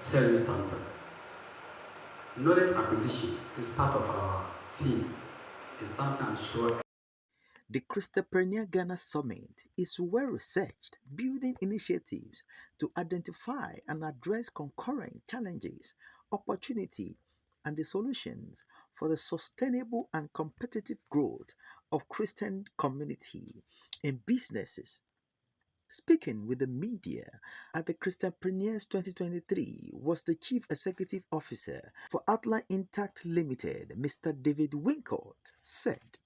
Tell you something. Knowledge acquisition is part of our theme. It's something I'm sure. The Christianpreneur Ghana Summit is well researched, building initiatives to identify and address concurrent challenges, opportunity, and the solutions for the sustainable and competitive growth of Christian community and businesses. Speaking with the media at the Christianpreneurs 2023 was the Chief Executive Officer for Outline Intact Limited, Mr. David Wincott, said,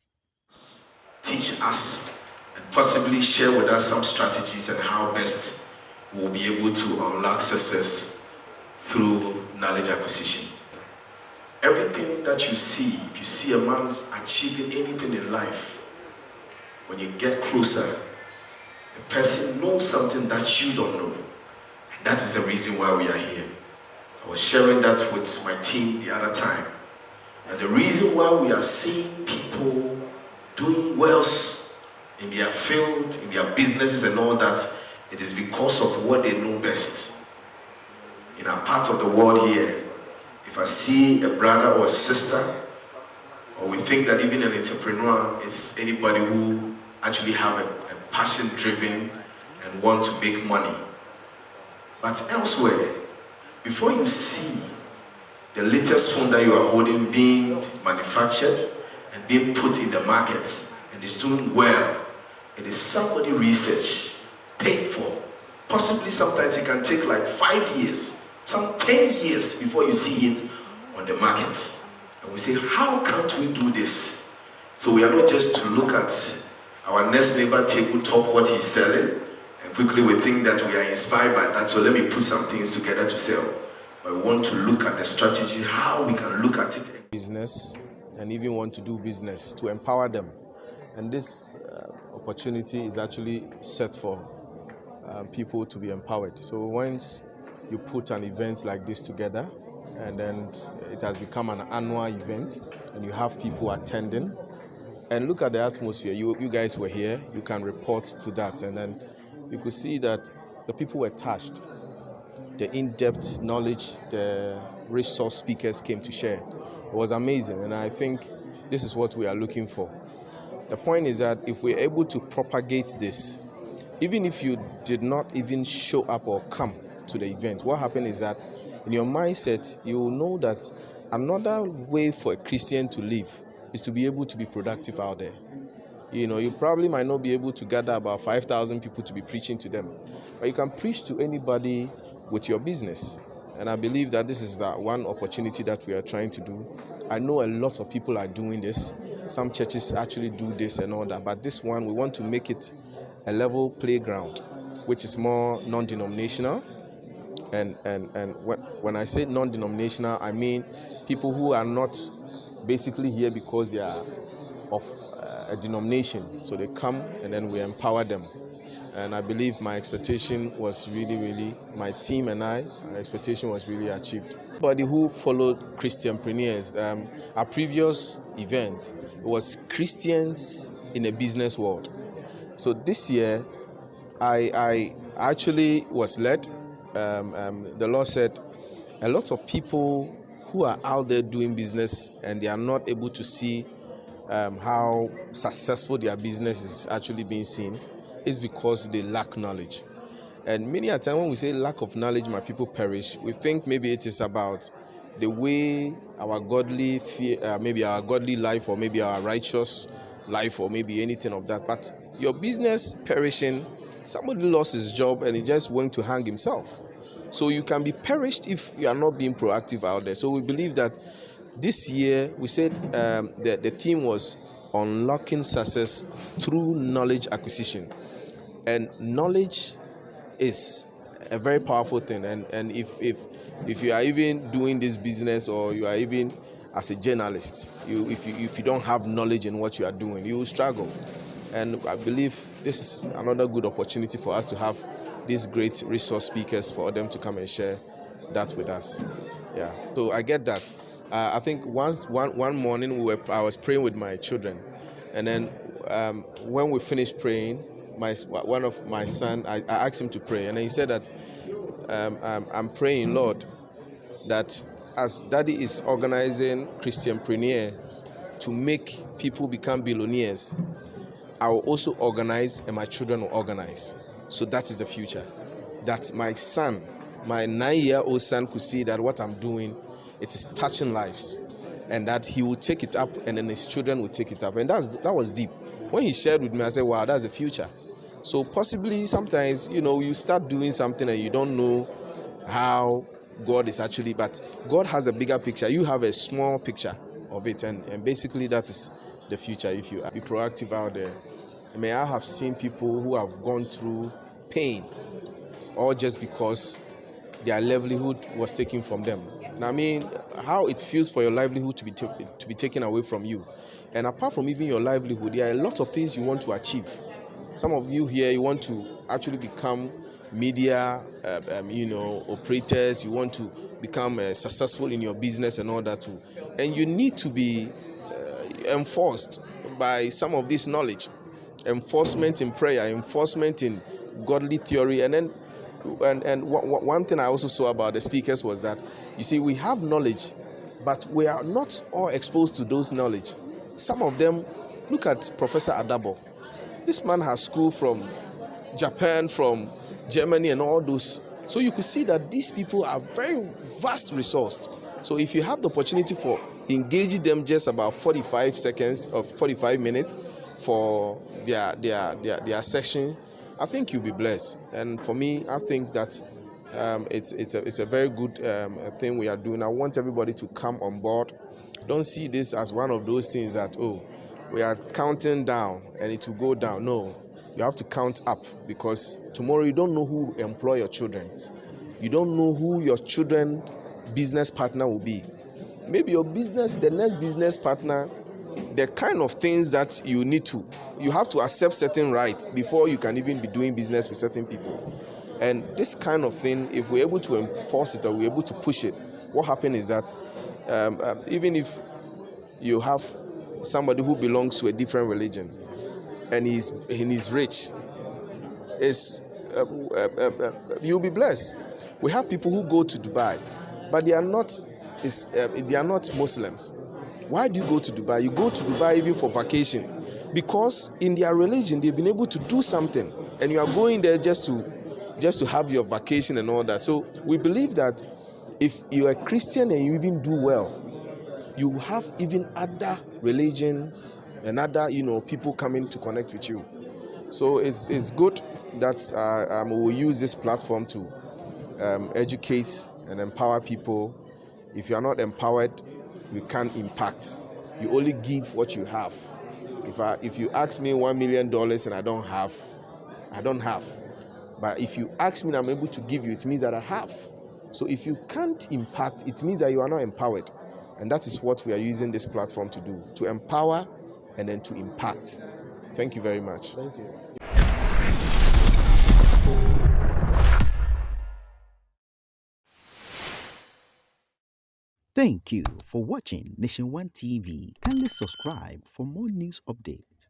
teach us and possibly share with us some strategies and how best we'll be able to unlock success through knowledge acquisition. Everything that you see, if you see a man achieving anything in life, when you get closer, the person knows something that you don't know. And that is the reason why we are here. I was sharing that with my team the other time. And the reason why we are seeing people doing well in their field, in their businesses and all that, it is because of what they know best. In our part of the world here, if I see a brother or a sister, or we think that even an entrepreneur is anybody who actually have a passion driven and want to make money. But elsewhere, before you see the latest phone that you are holding being manufactured and being put in the market and is doing well, it is somebody research, paid for. Possibly sometimes it can take like 5 years, some 10 years before you see it on the market. And we say, how can't we do this? So we are not just to look at our next neighbor tabletop, what he's selling, and quickly we think that we are inspired by that, so let me put some things together to sell. But we want to look at the strategy, how we can look at it. Business, and even want to do business, to empower them. And this opportunity is actually set for people to be empowered. So once you put an event like this together, and then it has become an annual event, and you have people attending, and look at the atmosphere. You guys were here, you can report to that, and then you could see that the people were touched. The in-depth knowledge the resource speakers came to share. It was amazing, and I think this is what we are looking for. The point is that if we're able to propagate this, even if you did not even show up or come to the event, what happened is that in your mindset, you will know that another way for a Christian to live is to be able to be productive out there. You know, you probably might not be able to gather about 5,000 people to be preaching to them, but you can preach to anybody with your business. And I believe that this is the one opportunity that we are trying to do. I know a lot of people are doing this. Some churches actually do this and all that, but this one, we want to make it a level playground, which is more non-denominational. And when I say non-denominational, I mean people who are not basically here because they are of a denomination. So they come and then we empower them. And I believe my expectation was really, my team and our expectation was really achieved. Anybody who followed Christianpreneurs, our previous event, it was Christians in a business world. So this year, I actually was led. The Lord said, a lot of people who are out there doing business and they are not able to see how successful their business is actually being seen is because they lack knowledge. And many a time when we say lack of knowledge, my people perish, we think maybe it is about the way our godly maybe our godly life, or maybe our righteous life, or maybe anything of that. But your business perishing, somebody lost his job and he just went to hang himself. So you can be perished if you are not being proactive out there. So we believe that this year, we said the theme was unlocking success through knowledge acquisition. And knowledge is a very powerful thing. And if you are even doing this business, or you are even as a journalist, if you don't have knowledge in what you are doing, you will struggle. And I believe this is another good opportunity for us to have these great resource speakers, for them to come and share that with us. Yeah, so I get that. I think one morning I was praying with my children, and then when we finished praying, one of my son, I asked him to pray, and then he said that I'm praying, Lord, that as Daddy is organizing Christianprenuers to make people become billionaires, I will also organize, and my children will organize. So that is the future. That my son, my 9-year-old son, could see that what I'm doing, it is touching lives, and that he will take it up, and then his children will take it up. And that was deep. When he shared with me, I said, wow, that's the future. So possibly sometimes, you start doing something and you don't know how God is actually, but God has a bigger picture. You have a small picture of it, and basically that is the future. If you be proactive out there. May I have seen people who have gone through pain, all just because their livelihood was taken from them. And I mean, how it feels for your livelihood to be taken away from you. And apart from even your livelihood, there are a lot of things you want to achieve. Some of you here, you want to actually become media, operators. You want to become successful in your business and all that too. And you need to be enforced by some of this knowledge. Enforcement in prayer, enforcement in godly theory. And then one thing I also saw about the speakers was that, you see, we have knowledge, but we are not all exposed to those knowledge. Some of them, look at Professor Adabo. This man has school from Japan, from Germany, and all those. So you could see that these people are very vast resourced. So if you have the opportunity for engaging them just about 45 seconds or 45 minutes for their session, I think you'll be blessed. And for me, I think that it's a very good thing we are doing. I want everybody to come on board. Don't see this as one of those things that, we are counting down and it will go down. No, you have to count up, because tomorrow you don't know who will employ your children. You don't know who your children's business partner will be. Maybe the next business partner, the kind of things that you have to accept certain rights before you can even be doing business with certain people. And this kind of thing, if we're able to enforce it or we're able to push it, what happens is that even if you have somebody who belongs to a different religion and he's rich, you'll be blessed. We have people who go to Dubai, but they are not Muslims. Why do you go to Dubai? You go to Dubai even for vacation, because in their religion they've been able to do something, and you are going there just to have your vacation and all that. So we believe that if you are a Christian and you even do well, you have even other religions and other people coming to connect with you. So it's good that we will use this platform to educate and empower people. If you are not empowered, you can't impact. You only give what you have. If you ask me $1 million and I don't have. But if you ask me and I'm able to give you, it means that I have. So if you can't impact, it means that you are not empowered. And that is what we are using this platform to do, to empower and then to impact. Thank you very much. Thank you. Thank you for watching Nation One TV. Kindly subscribe for more news updates.